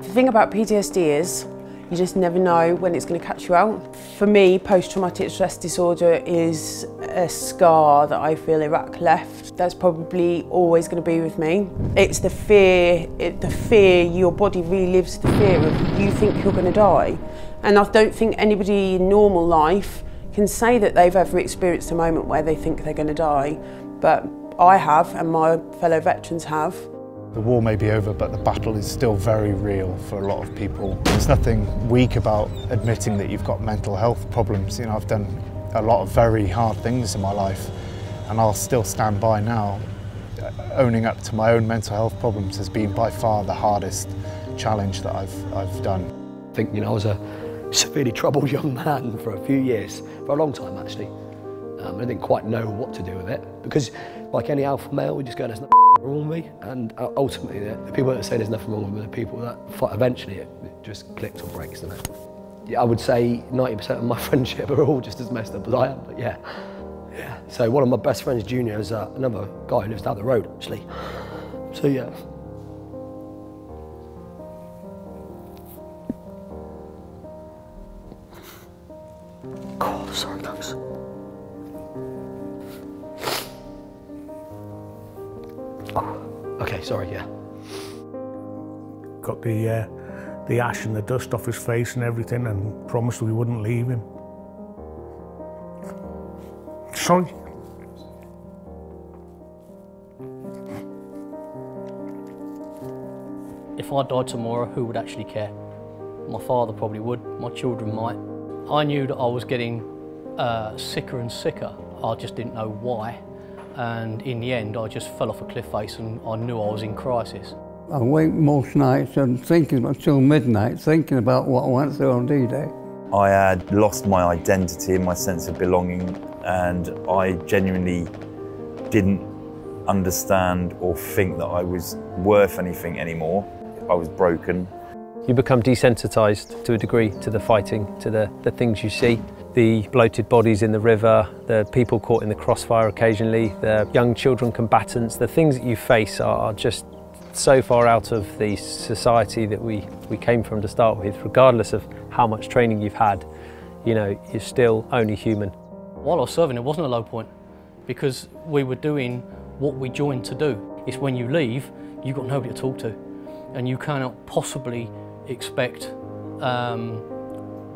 The thing about PTSD is you just never know when it's going to catch you out. For me, post-traumatic stress disorder is a scar that I feel Iraq left. That's probably always going to be with me. It's the fear, your body relives the fear of you think you're going to die. And I don't think anybody in normal life can say that they've ever experienced a moment where they think they're going to die. But I have, and my fellow veterans have. The war may be over, but the battle is still very real for a lot of people. There's nothing weak about admitting that you've got mental health problems. You know, I've done a lot of very hard things in my life, and I'll still stand by now. Owning up to my own mental health problems has been by far the hardest challenge that I've done. I think, you know, I was a severely troubled young man for a few years, for a long time actually. I didn't quite know what to do with it, because like any alpha male, we just go, there's nothing wrong with me, and ultimately the people that say there's nothing wrong with me are the people that eventually it just clicks or breaks, doesn't it? Yeah, I would say 90% of my friendship are all just as messed up as I am, but yeah. So one of my best friends, Junior, is another guy who lives down the road actually. So yeah. God, sorry guys. Oh, okay, sorry, yeah. Got the ash and the dust off his face and everything, and promised we wouldn't leave him. Sorry. If I died tomorrow, who would actually care? My father probably would, my children might. I knew that I was getting sicker and sicker. I just didn't know why. And in the end, I just fell off a cliff face and I knew I was in crisis. I wake most nights and thinking until midnight, thinking about what I went through on D-Day. I had lost my identity and my sense of belonging, and I genuinely didn't understand or think that I was worth anything anymore. I was broken. You become desensitised to a degree to the fighting, to the things you see. The bloated bodies in the river, the people caught in the crossfire occasionally, the young children combatants, the things that you face are just so far out of the society that we came from to start with. Regardless of how much training you've had, you know, you're still only human. While I was serving, it wasn't a low point, because we were doing what we joined to do. It's when you leave, you've got nobody to talk to, and you cannot possibly expect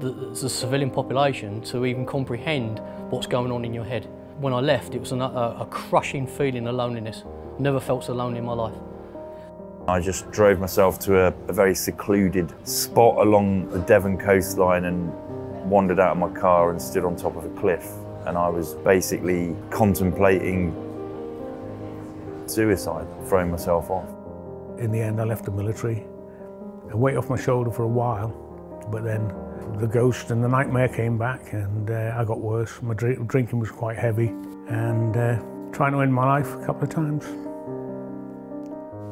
the civilian population to even comprehend what's going on in your head. When I left, it was a crushing feeling of loneliness. Never felt so lonely in my life. I just drove myself to a very secluded spot along the Devon coastline and wandered out of my car and stood on top of a cliff. And I was basically contemplating suicide, throwing myself off. In the end, I left the military. A weight off my shoulder for a while, but then the ghost and the nightmare came back, and I got worse. My drinking was quite heavy, and trying to end my life a couple of times.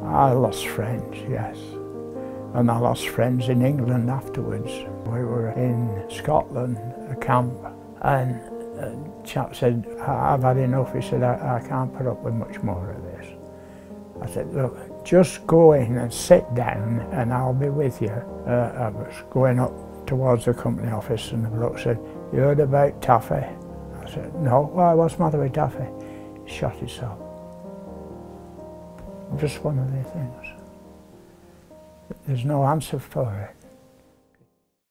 I lost friends, yes. And I lost friends in England afterwards. We were in Scotland, a camp, and a chap said, I've had enough. He said, I can't put up with much more of this. I said, look, just go in and sit down and I'll be with you. I was going up towards the company office, and the bloke said, you heard about Taffy? I said, no. Why, what's the matter with Taffy? He shot himself. Just one of the things. There's no answer for it.